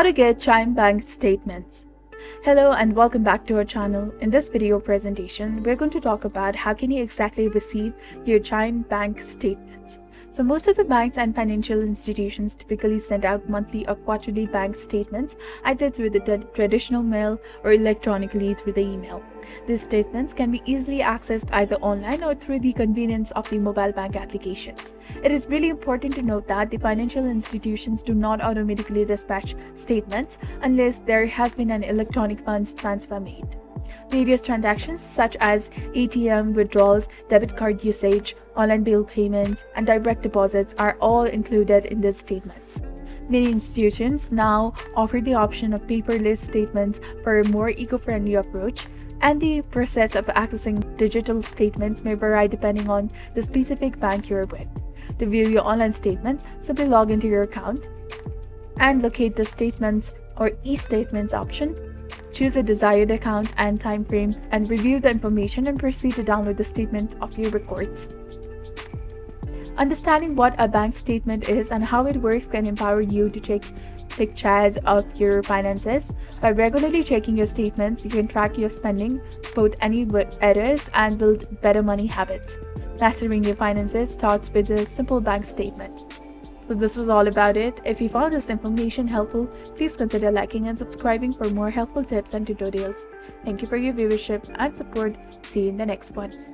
How to get Chime Bank Statements. Hello and welcome back to our channel. In this video presentation, we're going to talk about how can you exactly receive your Chime Bank Statements. So most of the banks and financial institutions typically send out monthly or quarterly bank statements either through the traditional mail or electronically through the email. These statements can be easily accessed either online or through the convenience of the mobile bank applications. It is really important to note that the financial institutions do not automatically dispatch statements unless there has been an electronic funds transfer made. Various transactions such as ATM withdrawals, debit card usage, online bill payments, and direct deposits are all included in these statements. Many institutions now offer the option of paperless statements for a more eco-friendly approach, and the process of accessing digital statements may vary depending on the specific bank you're with. To view your online statements, simply log into your account and locate the Statements or e-Statements option. Choose a desired account and time frame and review the information and proceed to download the statement of your records. Understanding what a bank statement is and how it works can empower you to take charge of your finances. By regularly checking your statements, you can track your spending, spot any errors, and build better money habits. Mastering your finances starts with a simple bank statement. So this was all about it. If you found this information helpful, please consider liking and subscribing for more helpful tips and tutorials. Thank you for your viewership and support. See you in the next one.